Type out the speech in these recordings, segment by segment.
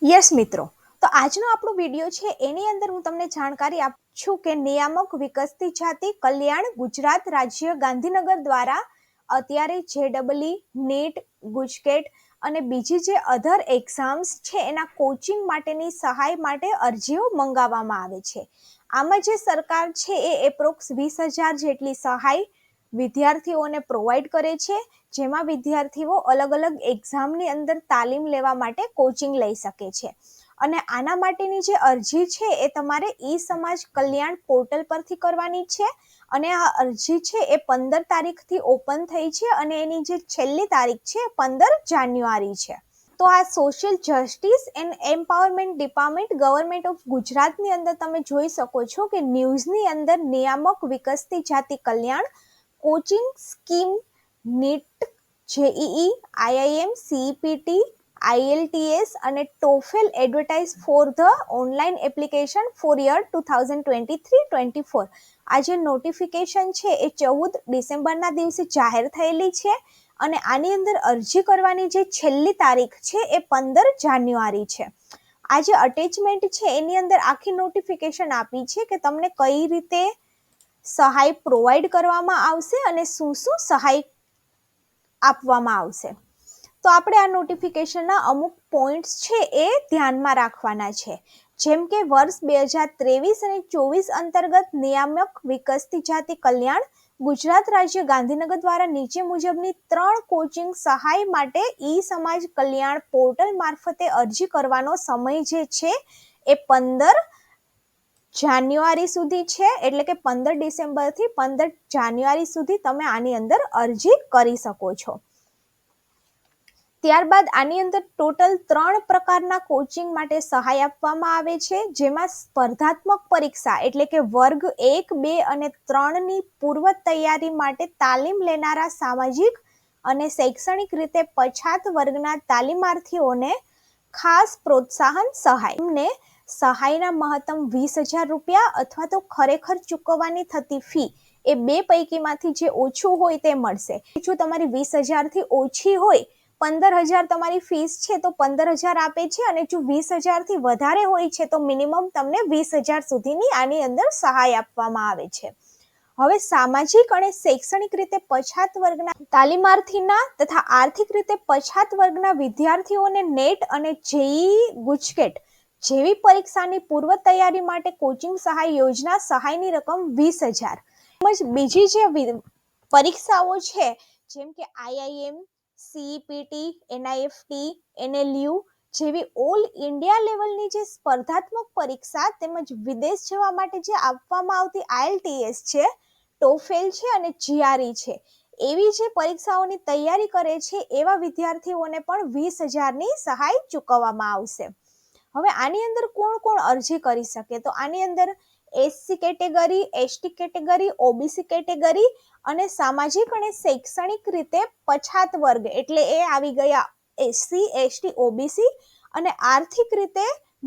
Yes મિત્રો, તો આજનો આપણો વિડીયો છે એની અંદર હું તમને જાણકારી આપું છું કે નિયામક વિકસતી જાતિ કલ્યાણ ગુજરાત રાજ્ય ગાંધીનગર દ્વારા અત્યારે જેડબલઈ, નીટ, ગુજકેટ અને બીજી જે અધર એક્ઝામ્સ છે એના કોચિંગ માટેની સહાય માટે અરજીઓ મંગાવવામાં આવે છે. આમાં જે સરકાર છે એ એપ્રોક્સ 20,000 જેટલી સહાય વિદ્યાર્થીઓને પ્રોવાઈડ કરે છે, જેમાં વિદ્યાર્થીઓ અલગ અલગ એક્ઝામની અંદર તાલીમ લેવા માટે કોચિંગ લઈ શકે છે. અને આના માટેની જે અરજી છે એ તમારે ઈ સમાજ કલ્યાણ પોર્ટલ પરથી કરવાની છે. અને આ અરજી છે એ 15 તારીખથી ઓપન થઈ છે અને એની જે છેલ્લી તારીખ છે 15 જાન્યુઆરી છે. તો આ social justice and empowerment department government of ગુજરાતની અંદર તમે જોઈ શકો છો કે ન્યૂઝની અંદર નિયામક વિકસતી જાતિ કલ્યાણ coaching scheme NEET, JEE, IIM, CEPT, IELTS અને TOEFL advertise for the online application for year 2023-24. આ જે નોટિફિકેશન છે એ 14 ડિસેમ્બરના દિવસે જાહેર થયેલી છે અને આની અંદર અરજી કરવાની જે છેલ્લી તારીખ છે એ 15 જાન્યુઆરી છે. આ જે અટેચમેન્ટ છે એની અંદર આખી નોટિફિકેશન આપી છે કે તમને કઈ રીતે સહાય પ્રોવાઈડ કરવામાં આવશે અને શું શું સહાય આપવામાં આવશે. તો આપણે આ નોટિફિકેશનના અમુક પોઈન્ટ્સ છે એ ધ્યાનમાં રાખવાના છે. જેમ કે વર્ષ 2023 અને 24 અંતર્ગત નિયામક વિકસતી જાતિ કલ્યાણ ગુજરાત રાજ્ય ગાંધીનગર દ્વારા નીચે મુજબની 3 કોચિંગ સહાય માટે ઈ સમાજ કલ્યાણ પોર્ટલ મારફતે અરજી કરવાનો સમય જે છે એ 15 જાન્યુઆરી સુધી છે. એટલે કે 15 ડિસેમ્બરથી 15 જાન્યુઆરી સુધી તમે આની અંદર અરજી કરી શકો છો. ત્યારબાદ આની અંદર ટોટલ 3 પ્રકારના કોચિંગ માટે સહાય આપવામાં આવે છે, જેમાં સ્પર્ધાત્મક પરીક્ષા એટલે કે વર્ગ 1, 2 અને 3ની પૂર્વ તૈયારી માટે તાલીમ લેનારા સામાજિક અને શૈક્ષણિક રીતે પછાત વર્ગના તાલીમાર્થીઓને ખાસ પ્રોત્સાહન સહાય. એમને સહાયના મહત્તમ 20,000 રૂપિયા અથવા તો ખરેખર ચૂકવવાની થતી ફી એ બે પૈકીમાંથી જે ઓછું હોય તે મળશે. જો તમારી 20,000થી ઓછી હોય, 15,000 તમારી ફીસ છે તો 15,000 આપે છે, અને જો 20,000થી વધારે હોય છે તો મિનિમમ તમને 20,000 સુધીની આની અંદર સહાય આપવામાં આવે છે. હવે સામાજિક અને શૈક્ષણિક રીતે પછાત વર્ગના તાલીમાર્થીના તથા આર્થિક રીતે પછાત વર્ગના વિદ્યાર્થીઓને નેટ અને જેઈઈ, ગુજકેટ જેવી પરીક્ષાની પૂર્વ તૈયારી માટે કોચિંગ સહાય યોજના સહાયની રકમ 20,000. તેમજ બીજી જે પરીક્ષાઓ છે જેમ કે આઈઆઈએમ, સીઈપીટી, એનઆઈએફટી, એનએલયુ જેવી ઓલ ઇન્ડિયા લેવલની જે સ્પર્ધાત્મક પરીક્ષા તેમજ વિદેશ જવા માટે જે આપવામાં આવતી IELTS છે, TOEFL છે અને GRE છે, એવી જે પરીક્ષાઓની તૈયારી કરે છે એવા વિદ્યાર્થીઓને પણ 20,000ની સહાય ચૂકવવામાં આવશે. હવે આની અંદર કોણ કોણ અરજી કરી શકે? તો આની અંદર SC category, ST category, OBC category અને સામાજિક અને શૈક્ષણિક રીતે પછાત વર્ગ એટલે એ આવી ગયા SC, ST, OBC અને આર્થિક રીતે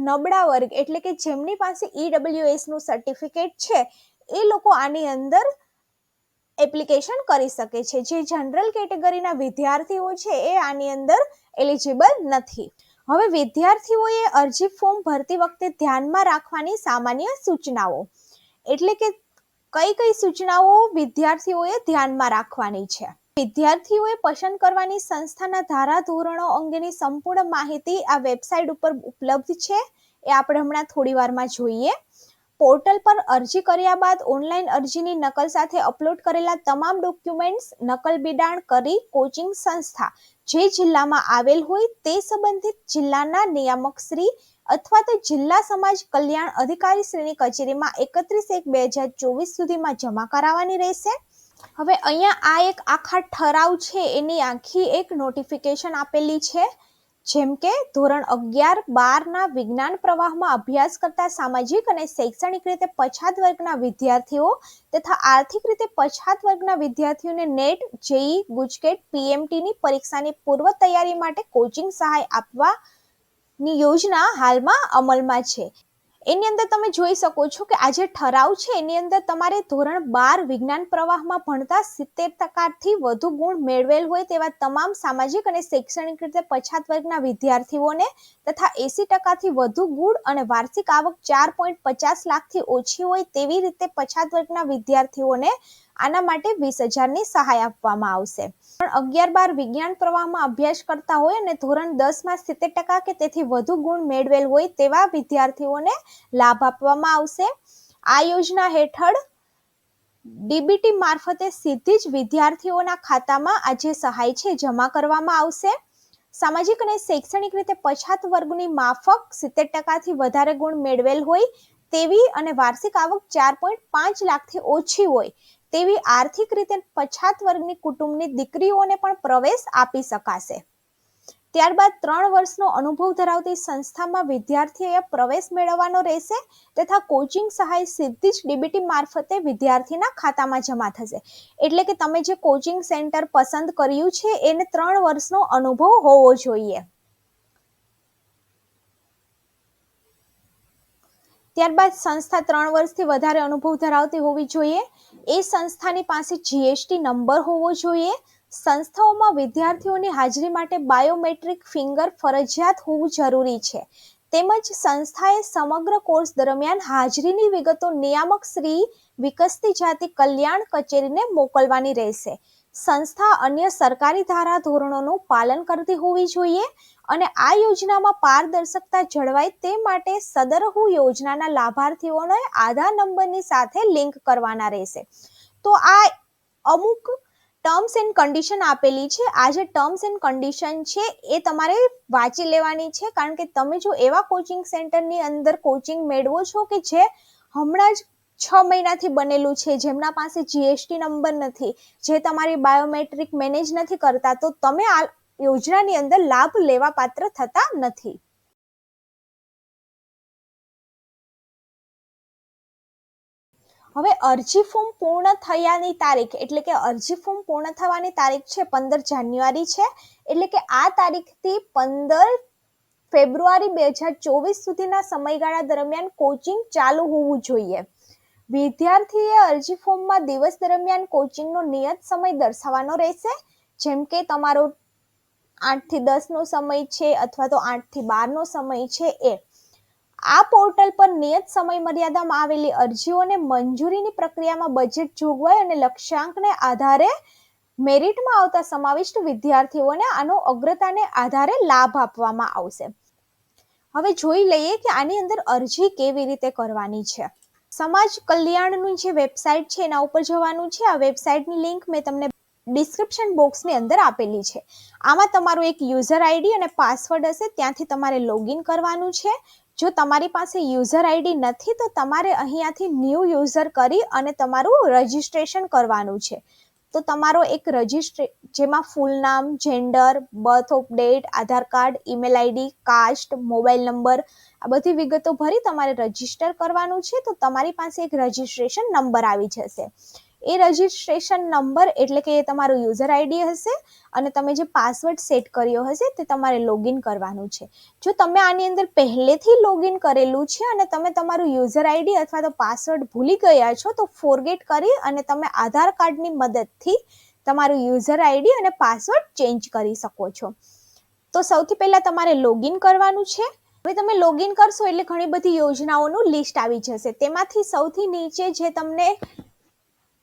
નબળા વર્ગ એટલે કે જેમની પાસે EWS નું સર્ટિફિકેટ છે એ લોકો આની અંદર એપ્લિકેશન કરી શકે છે. જે જનરલ કેટેગરીના વિદ્યાર્થીઓ છે એ આની અંદર એલિજિબલ નથી. હવે વિદ્યાર્થીઓએ અરજી ફોર્મ ભરતી વખતે ધ્યાનમાં રાખવાની સામાન્ય સૂચનાઓ એટલે કે કઈ કઈ સૂચનાઓ વિદ્યાર્થીઓએ ધ્યાનમાં રાખવાની છે. વિદ્યાર્થીઓએ પસંદ કરવાની સંસ્થાના ધારાધોરણો અંગેની સંપૂર્ણ માહિતી આ વેબસાઇટ ઉપર ઉપલબ્ધ છે, એ આપણે હમણાં થોડી વારમાં જોઈએ. પોર્ટલ પર અરજી કર્યા બાદ ઓનલાઈન અરજીની નકલ સાથે અપલોડ કરેલા તમામ ડોક્યુમેન્ટ્સ નકલ બિડાણ કરી કોચિંગ સંસ્થા જે જિલ્લામાં આવેલ હોય તે સંબંધિત જિલ્લાના નિયામક શ્રી અથવા તો જિલ્લા સમાજ કલ્યાણ અધિકારી શ્રીની કચેરીમાં 31/1/2024 સુધીમાં જમા કરાવવાની રહેશે. હવે અહીંયા આ એક આખા ઠરાવ છે એની આખી એક નોટિફિકેશન આપેલી છે. જેમ કે ધોરણ 11-12ના વિજ્ઞાન પ્રવાહમાં અભ્યાસ કરતા સામાજિક અને શૈક્ષણિક રીતે પછાત વર્ગના વિદ્યાર્થીઓ તથા આર્થિક રીતે પછાત વર્ગના વિદ્યાર્થીઓને નેટ, જેઈઈ, ગુજકેટ, PMTની પરીક્ષાની પૂર્વ તૈયારી માટે કોચિંગ સહાય આપવાની યોજના હાલમાં અમલમાં છે. એની અંદર તમે જોઈ શકો છો કે આ જે ઠરાવ છે એની અંદર તમારે ધોરણ 12 વિજ્ઞાન પ્રવાહમાં ભણતા 70% વધુ ગુણ મેળવેલ હોય તેવા તમામ સામાજિક અને શૈક્ષણિક રીતે પછાત વર્ગના વિદ્યાર્થીઓને તથા 80% વધુ ગુણ અને વાર્ષિક આવક 4.50 લાખથી ઓછી હોય તેવી રીતે પછાત વર્ગના વિદ્યાર્થીઓને આના માટે 20,000ની સહાય આપવામાં આવશે. પણ 11-12 વિજ્ઞાન પ્રવાહમાં અભ્યાસ કરતા હોય અને ધોરણ 10માં 70% કે તેથી વધુ ગુણ મેળવેલ હોય તેવા વિદ્યાર્થીઓને લાભ આપવામાં આવશે. આ યોજના હેઠળ ડીબીટી મારફતે સીધી જ વિદ્યાર્થીઓના ખાતામાં આ જે સહાય છે જમા કરવામાં આવશે. સામાજિક અને શૈક્ષણિક રીતે પછાત વર્ગની માફક 70%થી વધારે ગુણ મેળવેલ હોય તેવી અને વાર્ષિક આવક 4.5 લાખથી ઓછી હોય તેવી આર્થિક રીતે પછાત વર્ગની કુટુંબની દીકરીઓને પણ પ્રવેશ આપી શકાશે. ત્યારબાદ 3 વર્ષનો અનુભવ ધરાવતી સંસ્થામાં વિદ્યાર્થીએ પ્રવેશ મેળવવાનો રહેશે તથા કોચિંગ સહાય સીધી જ ડીબીટી મારફતે વિદ્યાર્થીના ખાતામાં જમા થશે. એટલે કે તમે જે કોચિંગ સેન્ટર પસંદ કર્યું છે એને 3 વર્ષનો અનુભવ હોવો જોઈએ. ત્યારબાદ સંસ્થા 3 વર્ષથી વધારે અનુભવ ધરાવતી હોવી જોઈએ. એ સંસ્થાની પાસે જીએસટી નંબર હોવો જોઈએ. સંસ્થાઓમાં વિદ્યાર્થીઓની હાજરી માટે બાયોમેટ્રિક ફિંગર ફરજિયાત હોવું જરૂરી છે. તેમજ સંસ્થાએ સમગ્ર કોર્સ દરમિયાન હાજરીની વિગતો નિયામક શ્રી વિકસતી જાતિ કલ્યાણ કચેરીને મોકલવાની રહેશે. સંસ્થા અન્ય સરકારી ધારા ધોરણોનું પાલન કરતી હોવી જોઈએ અને આ યોજનામાં પારદર્શકતા જળવાય તે માટે સદરહુ યોજનાના લાભાર્થીઓને આધાર નંબરની સાથે લિંક કરવાના રહેશે. તો આ અમુક ટર્મ્સ એન્ડ કન્ડિશન આપેલી છે. આ જે ટર્મ્સ એન્ડ કન્ડિશન છે એ તમારે વાંચી લેવાની છે, કારણ કે તમે જો એવા કોચિંગ સેન્ટરની અંદર કોચિંગ મેળવો છો કે જે હમણાં જ 6 મહિનાથી બનેલું છે, જેમના પાસે જીએસટી નંબર નથી, જે તમારી બાયોમેટ્રિક મેનેજ નથી કરતા, તો તમે આ યોજનાની અંદર લાભ લેવા પાત્ર થતા નથી. હવે અરજી ફોર્મ પૂર્ણ થયાની તારીખ, એટલે કે અરજી ફોર્મ પૂર્ણ થવાની તારીખ છે 15 જાન્યુઆરી છે. એટલે કે આ તારીખથી 15 ફેબ્રુઆરી 2024 સુધીના સમયગાળા દરમિયાન કોચિંગ ચાલુ હોવું જોઈએ. વિદ્યાર્થીએ અરજી ફોર્મમાં દિવસ દરમિયાન કોચિંગનો નિયત સમય દર્શાવવાનો રહેશે. જેમ કે તમારો 8 થી 10 નો સમય છે અથવા તો 8 થી 12 નો સમય છે. આ પોર્ટલ પર નિયત સમય મર્યાદામાં આવેલી અરજીઓને મંજૂરીની પ્રક્રિયામાં બજેટ જોગવાઈ અને લક્ષ્યાંકને આધારે મેરિટમાં આવતા સમાવિષ્ટ વિદ્યાર્થીઓને આનો અગ્રતાને આધારે લાભ આપવામાં આવશે. હવે જોઈ લઈએ કે આની અંદર અરજી કેવી રીતે કરવાની છે. સમાજ કલ્યાણની જે વેબસાઇટ છે એના ઉપર જવાનું છે. આ વેબસાઇટની લિંક મેં તમને ડિસ્ક્રિપ્શન બોક્સની અંદર આપેલી છે. આમાં તમારું એક યુઝર આઈડી અને પાસવર્ડ હશે, ત્યાંથી તમારે લોગિન કરવાનું છે. જો તમારી પાસે યુઝર આઈડી નથી તો તમારે અહીંયાથી ન્યૂ યુઝર કરી અને તમારું રજિસ્ટ્રેશન કરવાનું છે. તો તમારો એક જેમાં ફૂલ નામ, gender, birth of date, Aadhaar card, email ID, caste, mobile number, આ બધી વિગતો ભરી તમારે રજીસ્ટર કરવાનું છે. તો તમારી પાસે એક રજીસ્ટ્રેશન નંબર આવી જશે. એ રજીસ્ટ્રેશન નંબર એટલે કે એ તમારું યુઝર આઈડી હશે અને તમે જે પાસવર્ડ સેટ કર્યો હશે તે તમારે લોગિન કરવાનું છે. જો તમે આની અંદર પહેલેથી લોગિન કરેલું છે અને તમે તમારું યુઝર આઈડી અથવા તો પાસવર્ડ ભૂલી ગયા છો તો ફોરગેટ કરી અને તમે આધાર કાર્ડની મદદથી તમારું યુઝર આઈડી અને પાસવર્ડ ચેન્જ કરી શકો છો. તો સૌથી પહેલા તમારે લોગિન કરવાનું છે. હવે તમે લોગિન કરશો એટલે ઘણી બધી યોજનાઓનું લિસ્ટ આવી જશે. તેમાંથી સૌથી નીચે જે તમને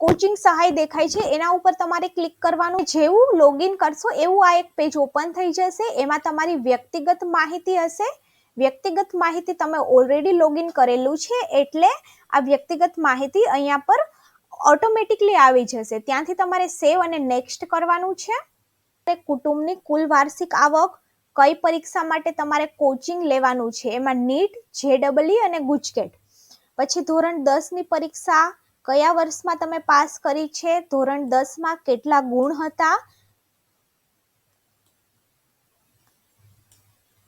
કોચિંગ સહાય દેખાય છે એના ઉપર તમારે ક્લિક કરવાનું. જેવું લોગિન કરશો એવું આ એક પેજ ઓપન થઈ જશે. એમાં તમારી વ્યક્તિગત માહિતી હશે. વ્યક્તિગત માહિતી તમે ઓલરેડી લોગિન કરેલું છે એટલે આ વ્યક્તિગત માહિતી અહીંયા પર ઓટોમેટિકલી આવી જશે. ત્યાંથી તમારે સેવ અને નેક્સ્ટ કરવાનું છે. કુટુંબની કુલ વાર્ષિક આવક, કઈ પરીક્ષા માટે તમારે કોચિંગ લેવાનું છે, એમાં નીટ, જેડબલઈ અને ગુજકેટ. પછી ધોરણ 10 ની પરીક્ષા કયા વર્ષમાં તમે પાસ કરી છે, ધોરણ 10 માં કેટલા ગુણ હતા.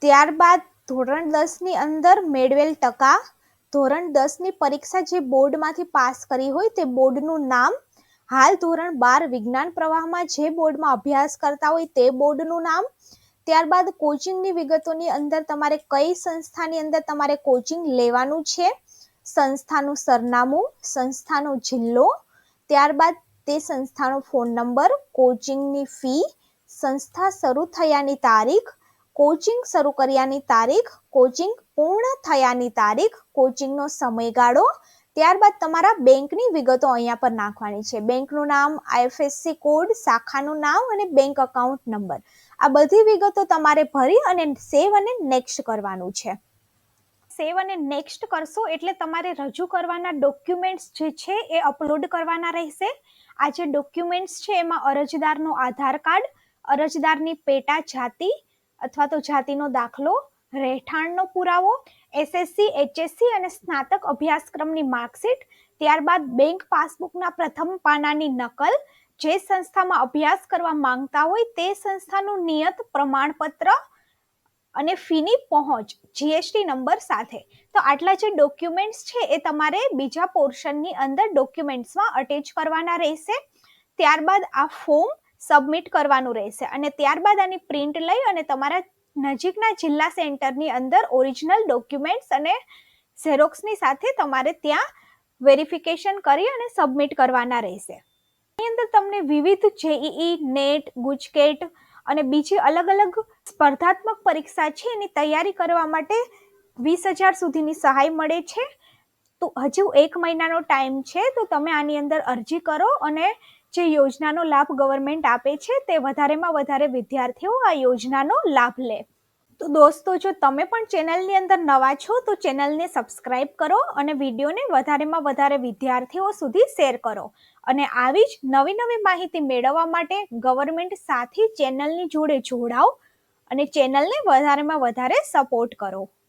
ત્યારબાદ ધોરણ 10 ની અંદર મેળવેલ ટકા, ધોરણ 10 ની પરીક્ષા જે બોર્ડમાંથી પાસ કરી હોય તે બોર્ડનું નામ, હાલ ધોરણ 12 વિજ્ઞાન પ્રવાહમાં જે બોર્ડમાં અભ્યાસ કરતા હોય તે બોર્ડનું નામ, ત્યારબાદ કોચિંગની વિગતોની અંદર તમારે કઈ સંસ્થાની અંદર તમારે કોચિંગ લેવાનું છે, સંસ્થાનું સરનામું, સંસ્થાનો જિલ્લો, ત્યારબાદ તે સંસ્થાનો ફોન નંબર, કોચિંગની ફી, સંસ્થા શરૂ થયાની તારીખ, કોચિંગ શરૂ કર્યાની તારીખ, કોચિંગ પૂર્ણ થયાની તારીખ, કોચિંગનો સમયગાળો, ત્યારબાદ તમારા બેંકની વિગતો અહીંયા પર નાખવાની છે. બેંકનું નામ, IFSC કોડ, શાખાનું નામ અને બેંક એકાઉન્ટ નંબર. આ બધી વિગતો તમારે ભરી અને સેવ અને નેક્સ્ટ કરવાનું છે. સેવ અને નેક્સ્ટ કરશો એટલે તમારે રજૂ કરવાના ડોક્યુમેન્ટ્સ જે છે એ અપલોડ કરવાના રહેશે. આ જે ડોક્યુમેન્ટ્સ છે એમાં અરજદારનો આધાર કાર્ડ, અરજદારની પેટા જાતિ અથવા તો જાતિનો દાખલો, રહેઠાણનો પુરાવો, SSC, HSC અને સ્નાતક અભ્યાસક્રમની માર્કશીટ, ત્યારબાદ બેંક પાસબુકના પ્રથમ પાનાની નકલ, જે સંસ્થામાં અભ્યાસ કરવા માંગતા હોય તે સંસ્થાનું નિયત પ્રમાણપત્ર અને ફીની પહોંચ GST નંબર સાથે. તો આટલા જે ડોક્યુમેન્ટ્સ છે એ તમારે બીજા પોર્શનની અંદર ડોક્યુમેન્ટ્સમાં અટેચ કરવાના રહેશે. ત્યારબાદ આ ફોર્મ સબમિટ કરવાનું રહેશે અને ત્યારબાદ આની પ્રિન્ટ લઈ અને તમારા નજીકના જિલ્લા સેન્ટરની અંદર ઓરિજિનલ ડોક્યુમેન્ટ્સ અને ઝેરોક્સની સાથે તમારે ત્યાં વેરિફિકેશન કરી અને સબમિટ કરવાના રહેશે. એની અંદર તમને વિવિધ JEE, નેટ, ગુજકેટ અને બીજી અલગ અલગ સ્પર્ધાત્મક પરીક્ષા છે એની તૈયારી કરવા માટે 20,000 સુધીની સહાય મળે છે. તો હજુ 1 મહિનાનો ટાઈમ છે, તો તમે આની અંદર અરજી કરો અને જે યોજનાનો લાભ ગવર્મેન્ટ આપે છે તે વધારેમાં વધારે વિદ્યાર્થીઓ આ યોજનાનો લાભ લે. તો દોસ્તો, જો તમે પણ ચેનલની અંદર નવા છો તો ચેનલને સબસ્ક્રાઇબ કરો અને વિડીયોને વધારેમાં વધારે વિદ્યાર્થીઓ સુધી શેર કરો. અને આવી જ નવી નવી માહિતી મેળવવા માટે ગવર્મેન્ટ સાથે ચેનલની જોડે જોડાઓ અને ચેનલને વધારેમાં વધારે સપોર્ટ કરો.